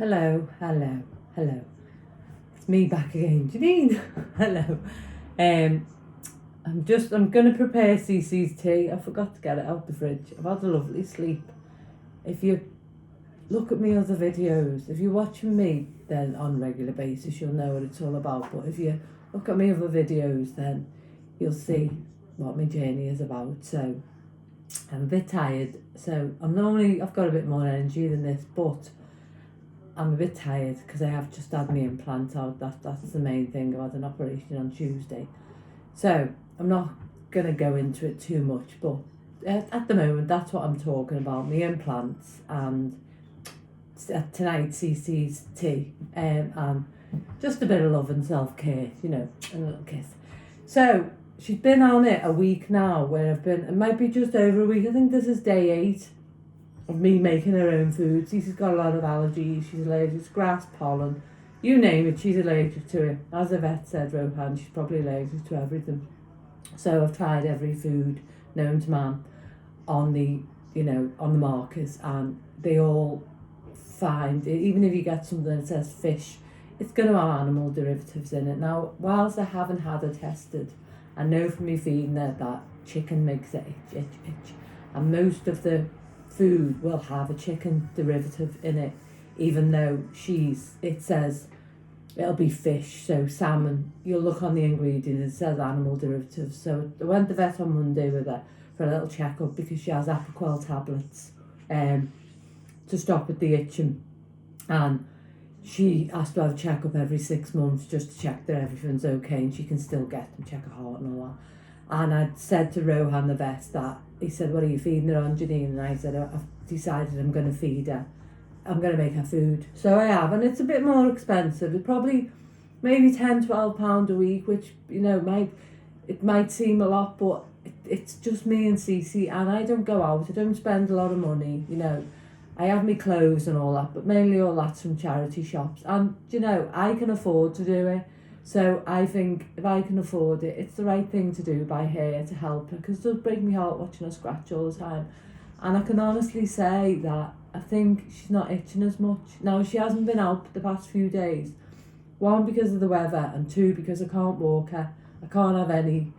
Hello. It's me back again, Janine. Hello. I'm gonna prepare Cece's tea. I forgot to get it out the fridge. I've had a lovely sleep. If you look at me other videos, if you're watching me then on a regular basis, you'll know what it's all about. But if you look at me other videos, then you'll see what my journey is about. So I'm a bit tired. So I've got a bit more energy than this, but I'm a bit tired because I have just had my implant out. That's the main thing. I had an operation on Tuesday. So I'm not going to go into it too much, but at the moment that's what I'm talking about, my implants and tonight CC's tea and just a bit of love and self-care, a little kiss. So she's been on it a week now where it might be just over a week. I think this is day 8 of me making her own food. She's got a lot of allergies. She's allergic to grass, pollen, you name it, she's allergic to it. As the vet said, Rohan, she's probably allergic to everything. So I've tried every food known to man on the markers, and they all find, even if you get something that says fish, it's going to have animal derivatives in it. Now, whilst I haven't had her tested, I know from me feeding her that chicken makes it itch. And most of the food will have a chicken derivative in it, even though it says it'll be fish. So salmon, you'll look on the ingredients, it says animal derivatives. So I went to the vet on Monday with her for a little checkup because she has Apoquel tablets to stop with the itching, and she has to have a checkup every 6 months just to check that everything's okay, and she can still get them, check her heart and all that. And I'd said to Rohan the vet that, he said, what are you feeding her on, Janine? And I said, I've decided I'm going to feed her. I'm going to make her food. So I have, and it's a bit more expensive. It's probably maybe £10-12 a week, which, it might seem a lot, but it's just me and Cece, and I don't go out. I don't spend a lot of money, I have my clothes and all that, but mainly all that's from charity shops. And, I can afford to do it. So I think if I can afford it, it's the right thing to do by her to help her, because it does break my heart watching her scratch all the time. And I can honestly say that I think she's not itching as much. Now, she hasn't been out the past few days. 1, because of the weather, and 2, because I can't walk her. I can't have any,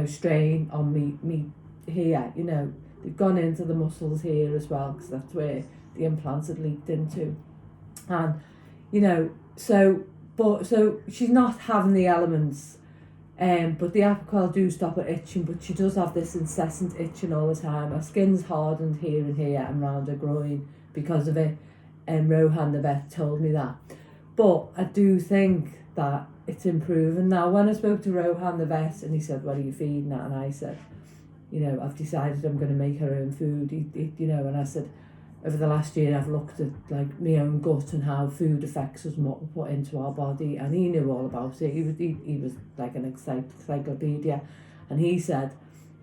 strain on me here, They've gone into the muscles here as well, because that's where the implants had leaked into. And, so she's not having the elements, but the Apoquel do stop her itching, but she does have this incessant itching all the time. Her skin's hardened here and round her groin because of it, and Rohan the vet told me that. But I do think that it's improving. Now, when I spoke to Rohan the vet, and he said, what are you feeding her? And I said, I've decided I'm going to make her own food, and I said, over the last year I've looked at my own gut and how food affects us and what we put into our body, and he knew all about it. He was like an encyclopedia, and he said,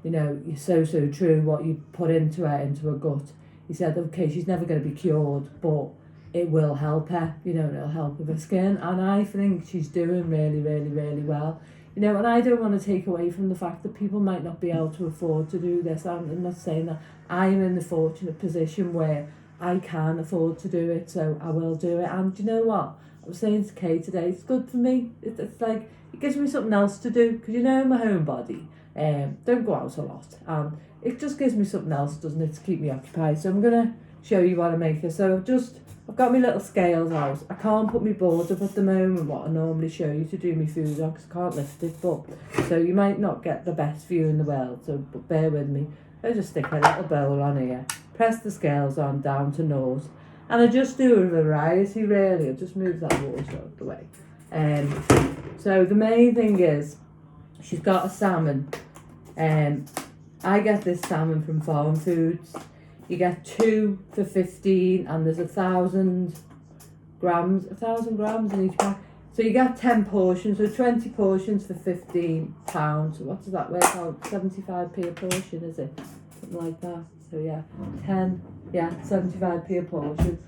you're so true what you put into her gut. He said, okay, she's never going to be cured, but it will help her, it'll help with her skin, and I think she's doing really, really, really well. And I don't want to take away from the fact that people might not be able to afford to do this. I'm not saying that. I'm in the fortunate position where I can afford to do it, so I will do it. And do you know what? I was saying to Kay today, it's good for me. It's like, it gives me something else to do, because my homebody don't go out a lot. And it just gives me something else, doesn't it, to keep me occupied. So I'm going to show you what I make her. So I've got my little scales out. I can't put my board up at the moment, what I normally show you to do my food on, because I can't lift it. So you might not get the best view in the world, but bear with me. I just stick a little bowl on here, press the scales on down to nose, and I just do a variety, really. I just move that water out of the way. So the main thing is, she's got a salmon. I get this salmon from Farm Foods. You get 2 for 15, and there's 1,000 grams in each pack. So you get 10 portions, so 20 portions for £15. So what does that work out? 75p a portion, is it? Something like that. So yeah, 75p a portion.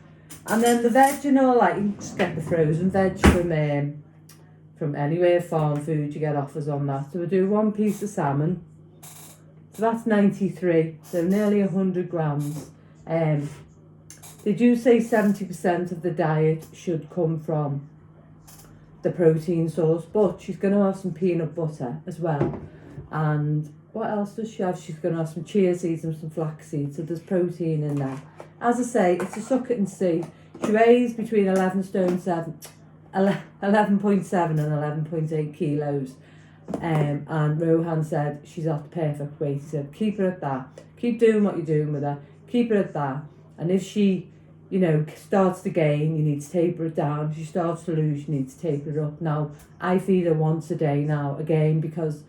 And then the veg and all that, you can just get the frozen veg from anywhere, Farm Food, you get offers on that. So we do 1 piece of salmon. So that's 93, so nearly 100 grams. They do say 70% of the diet should come from the protein source, but she's going to have some peanut butter as well. And what else does she have? She's going to have some chia seeds and some flax seeds, so there's protein in there. As I say, it's a suck it and see. She weighs between 11.7 and 11.8 kilos. And Rohan said she's at the perfect weight. He said, keep her at that. Keep doing what you're doing with her. Keep her at that. And if she, starts to gain, you need to taper it down. If she starts to lose, you need to taper it up. Now, I feed her once a day now, again, because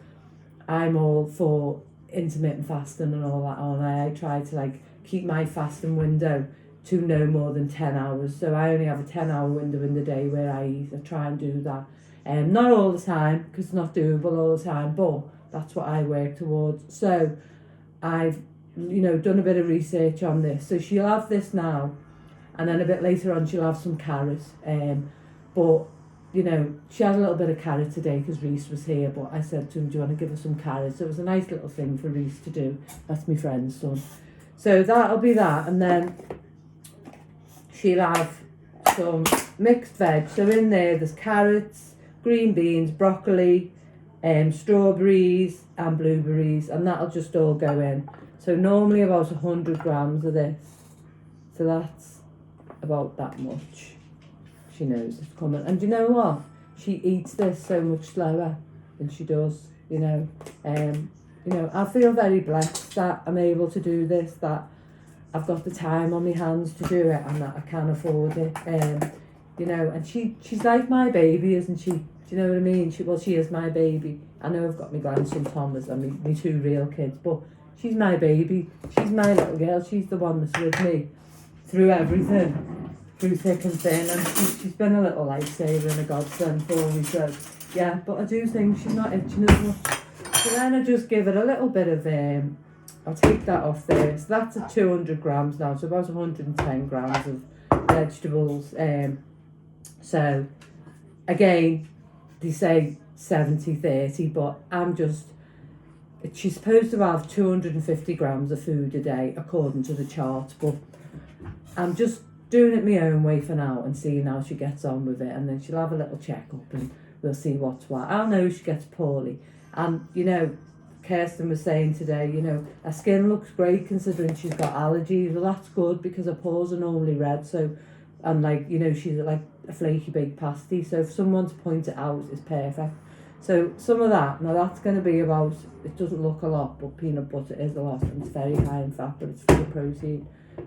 I'm all for intermittent fasting and all that. And I try to keep my fasting window to no more than 10 hours. So I only have a 10-hour window in the day where I eat. I try and do that. Not all the time, because it's not doable all the time, but that's what I work towards. So I've, done a bit of research on this. So she'll have this now, and then a bit later on she'll have some carrots. But, she had a little bit of carrot today because Reese was here, but I said to him, do you want to give her some carrots? So it was a nice little thing for Reese to do. That's my friend's son. So that'll be that, and then she'll have some mixed veg. So in there's carrots, green beans, broccoli, strawberries and blueberries, and that'll just all go in. So normally about 100 grams of this. So that's about that much. She knows it's coming. And you know what? She eats this so much slower than she does, I feel very blessed that I'm able to do this, that I've got the time on my hands to do it, and that I can afford it. And she's like my baby, isn't she? Do you know what I mean? She is my baby. I know I've got my grandson Thomas and my two real kids, but she's my baby. She's my little girl. She's the one that's with me through everything, through thick and thin. And she's been a little lifesaver and a godsend for me. So, yeah, but I do think she's not itching as much. So then I just give her a little bit of, I'll take that off there. So that's at 200 grams now, so about 110 grams of vegetables. So, again, they say 70-30, but she's supposed to have 250 grams of food a day according to the chart, but I'm just doing it my own way for now and seeing how she gets on with it, and then she'll have a little check-up and we'll see what's what. I'll know if she gets poorly. And, Kirsten was saying today, her skin looks great considering she's got allergies. Well, that's good because her pores are normally red, so, and she's like a flaky baked pasty, so if someone to point it out, it's perfect. So some of that, now that's going to be about, it doesn't look a lot, but peanut butter is a lot, and it's very high in fat, but it's full of protein.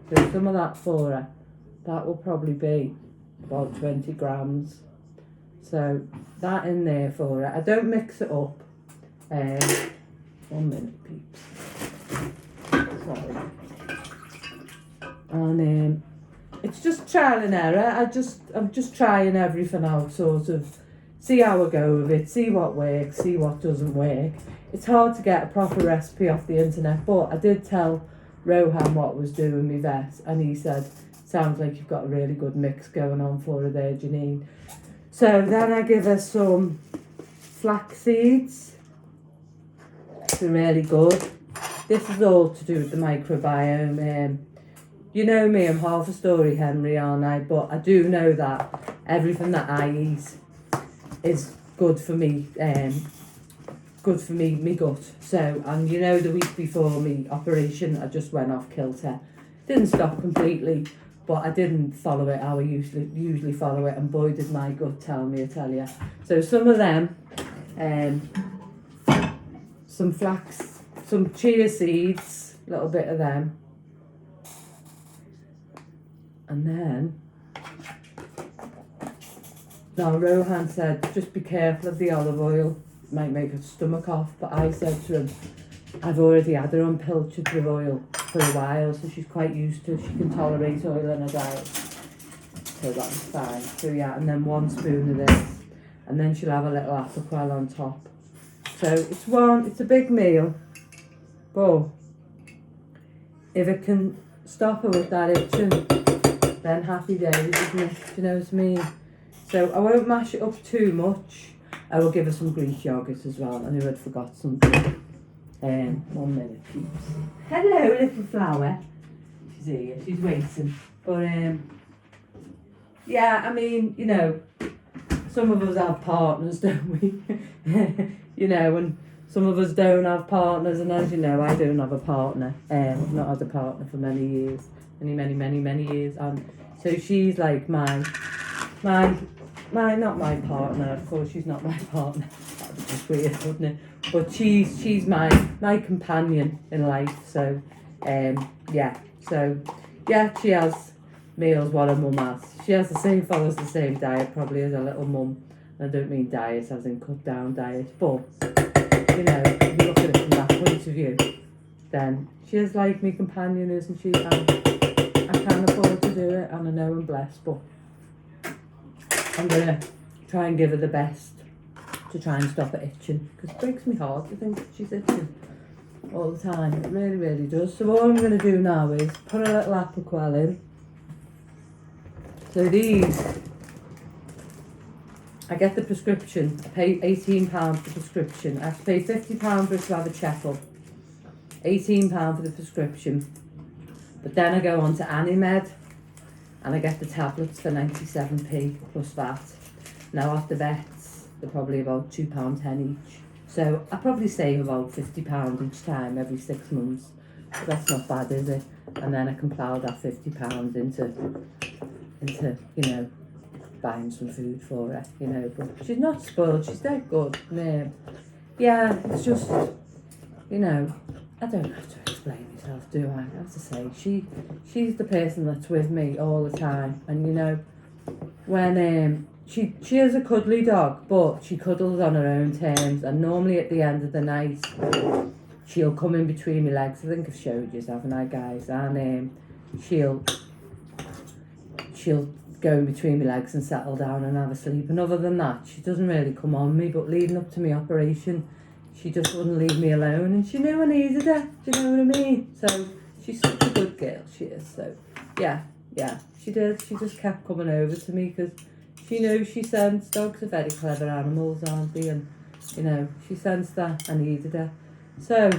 So some of that for her, that will probably be about 20 grams. So that in there for her. I don't mix it up. 1 minute, peeps. Sorry. And it's just trial and error. I'm just trying everything out, sort of see how I go with it, see what works, see what doesn't work. It's hard to get a proper recipe off the internet, but I did tell Rohan what I was doing me vet, and he said, sounds like you've got a really good mix going on for her there, Janine. So then I give her some flax seeds. They're really good. This is all to do with the microbiome. You know me, I'm half a story Henry, aren't I? But I do know that everything that I eat is good for me, me gut. So, and the week before me operation, I just went off kilter. Didn't stop completely, but I didn't follow it how I usually follow it, and boy did my gut tell me, I tell you. So some of them, some flax, some chia seeds, a little bit of them. And then, now Rohan said, just be careful of the olive oil, it might make her stomach off, but I said to him, I've already had her unpilched with oil for a while, so she's quite used to it. She can tolerate oil in her diet, so that's fine. So yeah, and then 1 spoon of this, and then she'll have a little aquaquelle on top. So it's a big meal, but if it can stop her with that itching, then happy days, isn't it? Do you know what I mean? So I won't mash it up too much. I will give her some Greek yogurt as well. I knew I'd forgot something. 1 minute, peeps. Hello, little flower. She's here. She's waiting. But yeah, I mean, you know, some of us have partners, don't we? You know, and some of us don't have partners, and as you know, I don't have a partner. I've not had a partner for many years, many years, and so she's like my, not my partner. Of course, she's not my partner. That'd be just weird, wouldn't it? But she's my companion in life. So, yeah. So, yeah, she has meals what her mum has. She has follows the same diet probably as her little mum. I don't mean diet as in cut down diet, but you know, if you look at it from that point of view, then she is like my companion, isn't she? And I can't afford to do it, and I know I'm blessed, but I'm gonna try and give her the best to try and stop her itching, because it breaks my heart to think that she's itching all the time. It really, really does. So what I'm gonna do now is put a little Apoquel in. So these, I get the prescription. I pay £18 for the prescription. I have to pay £50 for it to have a checkup. £18 for the prescription. But then I go on to Animed and I get the tablets for 97p plus VAT. Now at the vets, they're probably about £2.10 each. So I probably save about £50 each time every 6 months. But that's not bad, is it? And then I can plough that £50 into, you know, buying some food for her, you know. But she's not spoiled, she's dead good. Yeah, it's just, you know, I don't have to explain myself, do I? I have to say, she's the person that's with me all the time. And you know, when she is a cuddly dog, but she cuddles on her own terms, and normally at the end of the night she'll come in between my legs. I think I've showed you, haven't I, guys? And she'll go in between my legs and settle down and have a sleep. And other than that, she doesn't really come on me. But leading up to my operation, she just wouldn't leave me alone, and she knew I needed her. Do you know what I mean? So she's such a good girl, she is. So yeah, she did. She just kept coming over to me because she knows she sensed. Dogs are very clever animals, aren't they? And you know, she sensed that I needed her. So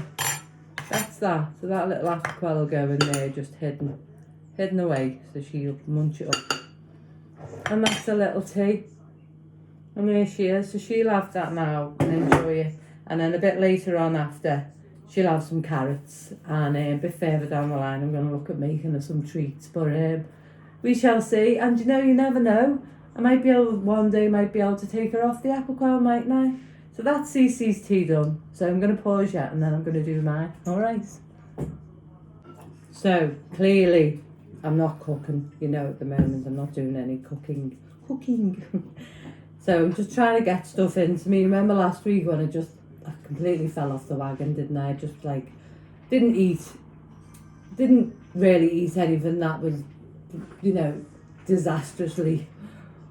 that's that. So that little Apoquel will go in there, just hidden away, so she'll munch it up. And that's a little tea. And there she is. So she'll have that now and enjoy it. And then a bit later on after, she'll have some carrots. And a bit further down the line, I'm going to look at making her some treats. But we shall see. And you know, you never know. I might be able, one day, might be able to take her off the Apoquel, mightn't I? So that's Cece's tea done. So I'm going to pause yet and then I'm going to do mine. All right. So clearly, I'm not cooking, you know, at the moment. I'm not doing any cooking. So I'm just trying to get stuff into me. Remember last week when I completely fell off the wagon, didn't I? Just like, didn't really eat anything that was, you know, disastrously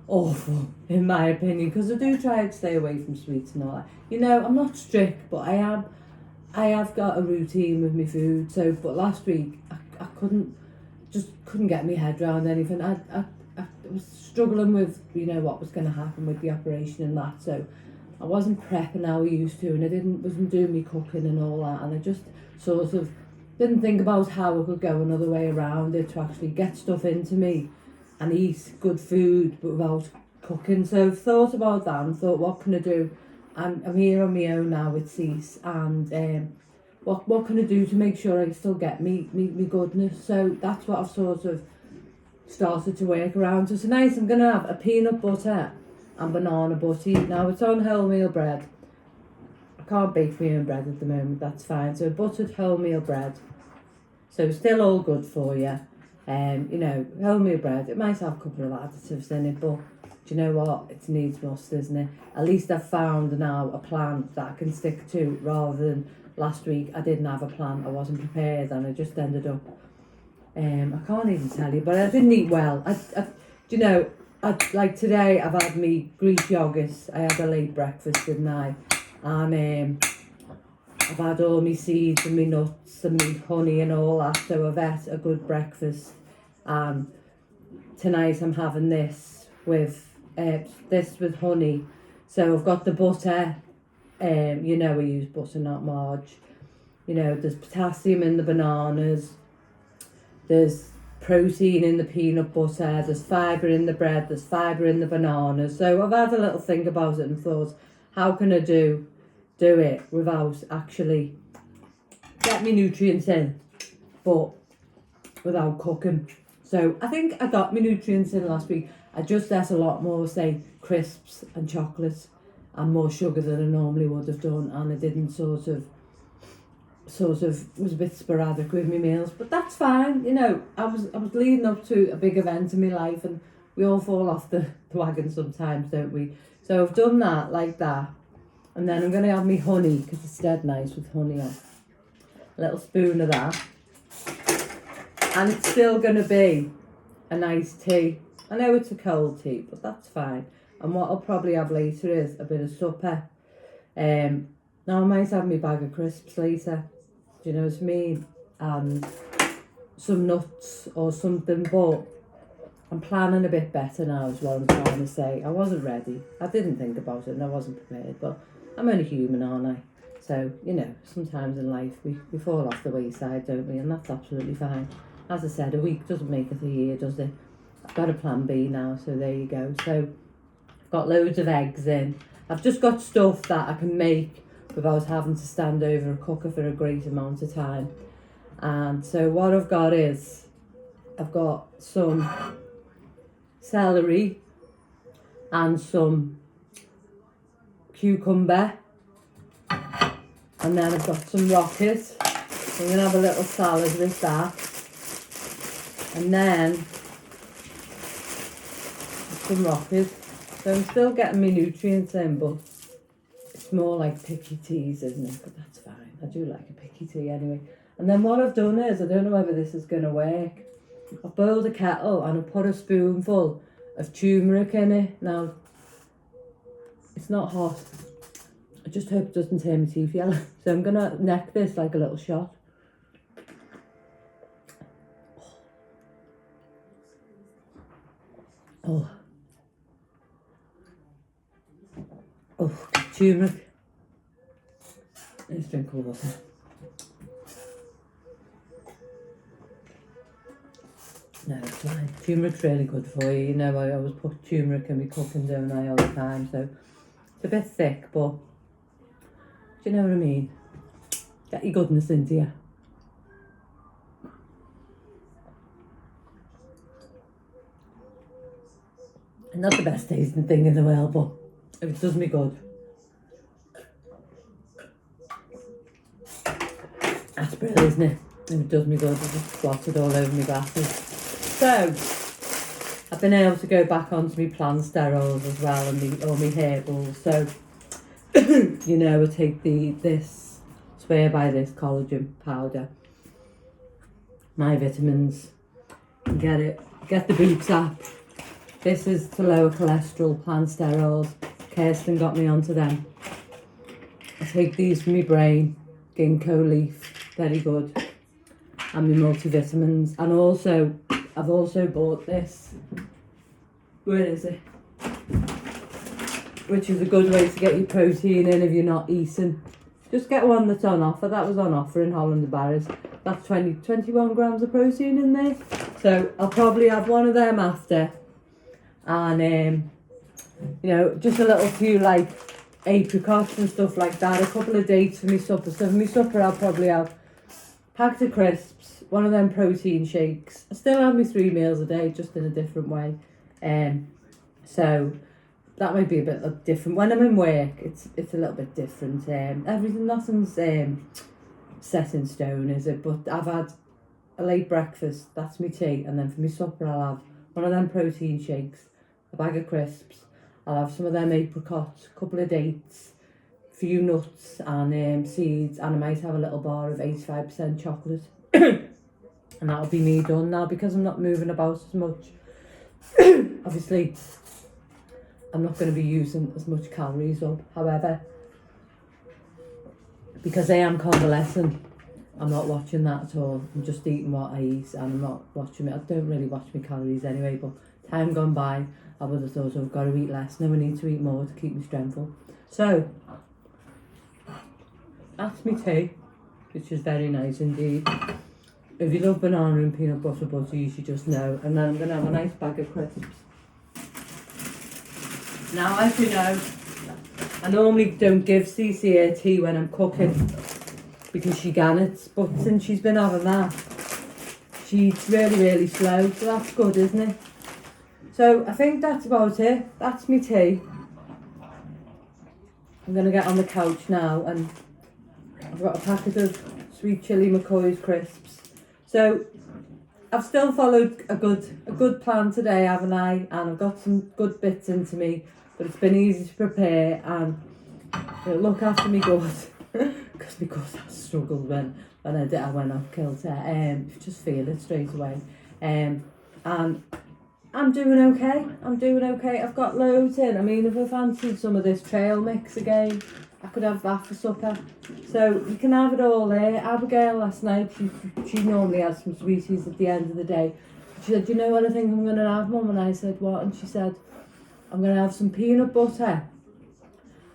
awful, in my opinion. Because I do try to stay away from sweets and all that. You know, I'm not strict, but I have got a routine with my food. So, but last week, I couldn't get my head around anything. I was struggling with, you know, what was going to happen with the operation and that, so I wasn't prepping how I used to, and I wasn't doing me cooking and all that, and I just sort of didn't think about how I could go another way around it to actually get stuff into me and eat good food but without cooking. So I've thought about that and thought, what can I do? I'm here on my own now with Cease, and what can I do to make sure I still get me goodness? So that's what I've sort of started to work around. So tonight I'm going to have a peanut butter and banana butty. Now it's on wholemeal bread. I can't bake my own bread at the moment, that's fine. So buttered wholemeal bread. So still all good for you. You know, wholemeal bread, it might have a couple of additives in it, but do you know what? It needs must, isn't it? At least I've found now a plan that I can stick to, rather than last week I didn't have a plan, I wasn't prepared, and I just ended up, I can't even tell you, but I didn't eat well. You know, like today I've had me Greek yogurt. I had a late breakfast, didn't I? And I've had all my seeds and my nuts and my honey and all that, so I've had a good breakfast. Tonight I'm having this with honey. So I've got the butter. You know, I use butter, not marge. You know, there's potassium in the bananas. There's protein in the peanut butter, there's fibre in the bread, there's fibre in the bananas. So I've had a little think about it and thought, how can I do it without actually get me nutrients in, but without cooking. So I think I got my nutrients in last week. I just ate a lot more, say, crisps and chocolates and more sugar than I normally would have done, and I didn't sort of was a bit sporadic with my meals, but that's fine. You know, I was leading up to a big event in my life, and we all fall off the wagon sometimes, don't we? So I've done that like that, and then I'm going to have me honey, because it's dead nice with honey on. A little spoon of that, and it's still going to be a nice tea. I know it's a cold tea, but that's fine. And what I'll probably have later is a bit of supper. Now I might have my bag of crisps later, do you know what I mean? And some nuts or something, but I'm planning a bit better now is what I'm trying to say. I wasn't ready. I didn't think about it and I wasn't prepared, but I'm only human, aren't I? So, you know, sometimes in life we fall off the wayside, don't we? And that's absolutely fine. As I said, a week doesn't make it a year, does it? I've got a plan B now, so there you go. So I've got loads of eggs in. I've just got stuff that I can make without having to stand over a cooker for a great amount of time. And so what I've got is, I've got some celery and some cucumber, and then I've got some rocket. I'm going to have a little salad with that, and then some rocket. So I'm still getting my nutrients in, but it's more like picky teas, isn't it? But that's fine. I do like a picky tea anyway. And then what I've done is, I don't know whether this is going to work, I've boiled a kettle and I've put a spoonful of turmeric in it. Now, it's not hot. I just hope it doesn't turn my teeth yellow. So I'm going to neck this like a little shot. Oh. Oh, turmeric. Let's drink water. No, it's fine. Turmeric's really good for you. You know, I always put turmeric in my cooking, don't I, all the time. So it's a bit thick, but do you know what I mean? Get your goodness into you. And not the best tasting thing in the world, but if it does me good, that's brilliant, isn't it? If it does me good, I just blot it all over my glasses. So I've been able to go back onto my plant sterols as well, and all my herbals. So you know, I take swear by this collagen powder, my vitamins, get the Boots app. This is to lower cholesterol, plant sterols. Kirsten got me onto them. I take these for my brain, ginkgo leaf, very good, and my multivitamins. And also, I've also bought this, where is it? Which is a good way to get your protein in if you're not eating. Just get one that's on offer. That was on offer in Holland and Barry's. That's 21 grams of protein in there. So I'll probably have one of them after. And you know, just a little few like apricots and stuff like that, a couple of dates for my supper. So for my supper I'll probably have a packet of crisps, one of them protein shakes. I still have my 3 meals a day, just in a different way. So that might be a bit different. When I'm in work, it's a little bit different. Nothing's set in stone, is it? But I've had a late breakfast, that's my tea, and then for my supper I'll have one of them protein shakes, a bag of crisps, I'll have some of them apricots, a couple of dates, a few nuts and seeds, and I might have a little bar of 85% chocolate. And that'll be me done now, because I'm not moving about as much. Obviously, I'm not going to be using as much calories up. However, because I am convalescing, I'm not watching that at all. I'm just eating what I eat, and I'm not watching it. I don't really watch my calories anyway, but time gone by, I would have thought, I've got to eat less. No, I need to eat more to keep me strengthful. So, that's my tea, which is very nice indeed. If you love banana and peanut butter, you should just know. And then I'm going to have a nice bag of crisps. Now, as you know, I normally don't give CC her tea when I'm cooking because she gannets, but since she's been having that, she's really slow, so that's good, isn't it? So I think that's about it. That's my tea. I'm going to get on the couch now, and I've got a packet of sweet chili McCoy's crisps. So I've still followed a good plan today, haven't I? And I've got some good bits into me, but it's been easy to prepare and it'll look after me gut because I struggled when I went off kilter. You just feel it straight away. And I'm doing okay. I've got loads in. I mean, if I fancied some of this trail mix again, I could have that for supper. So you can have it all there. Abigail last night, she normally has some sweeties at the end of the day. She said, "Do you know what I think I'm going to have, Mum?" And I said, "What?" And she said, "I'm going to have some peanut butter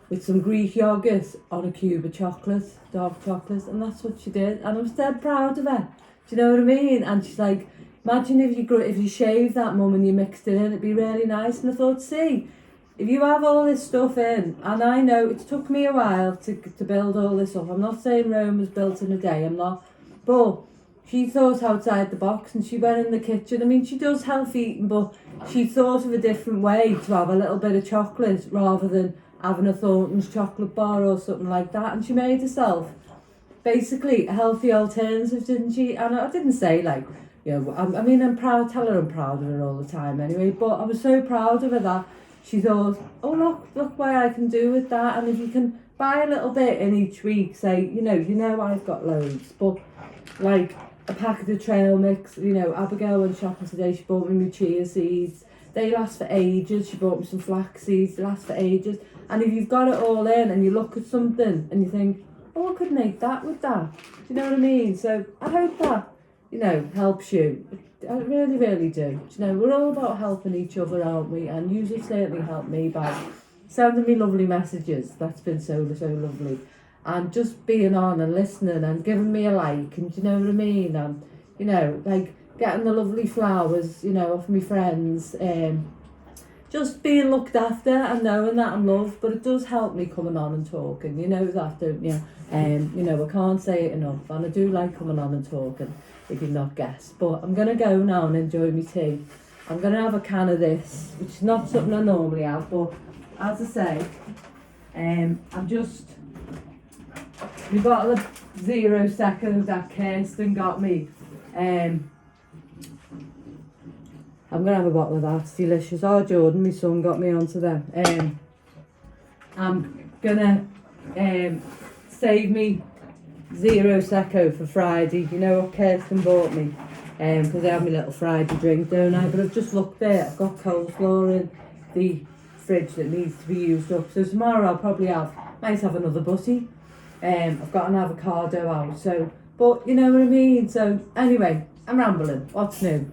with some Greek yogurt on a cube of chocolate, dark chocolate." And that's what she did. And I was dead proud of her. Do you know what I mean? And she's like, "Imagine if you shaved that, Mum, and you mixed it in, it'd be really nice." And I thought, see, if you have all this stuff in, and I know it took me a while to build all this up. I'm not saying Rome was built in a day, I'm not. But she thought outside the box and she went in the kitchen. I mean, she does healthy eating, but she thought of a different way to have a little bit of chocolate rather than having a Thornton's chocolate bar or something like that. And she made herself basically a healthy alternative, didn't she? And I didn't say like, you know, I mean, I'm proud, tell her I'm proud of her all the time anyway, but I was so proud of her that she thought, oh, look what I can do with that. And if you can buy a little bit in each week, say, you know I've got loads, but like a packet of trail mix, Abigail went shopping today, she bought me chia seeds. They last for ages. She bought me some flax seeds, they last for ages. And if you've got it all in and you look at something and you think, oh, I could make that with that. Do you know what I mean? So I hope that, helps you. I really do. We're all about helping each other, aren't we? And you have certainly helped me by sending me lovely messages. That's been so lovely. And just being on and listening and giving me a like, and do you know what I mean? And, like getting the lovely flowers, off my friends. Just being looked after and knowing that I'm loved. But it does help me coming on and talking. You know that, don't you? I can't say it enough. And I do like coming on and talking, if you've not guessed. But I'm going to go now and enjoy my tea. I'm going to have a can of this, which is not something I normally have, but as I say, I'm just, my bottle of 0 seconds that Kirsten got me, I'm going to have a bottle of that, it's delicious. Oh, Jordan, my son, got me onto them. I'm going to save me 0 Secco for Friday. You know what Kirsten bought me? Because I have my little Friday drink, don't I? But I've just looked there. I've got coleslaw in the fridge that needs to be used up. So tomorrow I'll probably might have another butty. I've got an avocado out. So, but you know what I mean? So anyway, I'm rambling. What's new?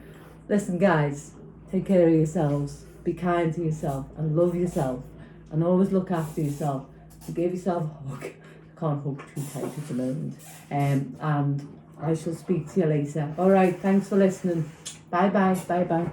Listen, guys, take care of yourselves. Be kind to yourself and love yourself. And always look after yourself. And give yourself a hug. Can't hug too tight at the moment. And I shall speak to you later. All right, thanks for listening. Bye bye.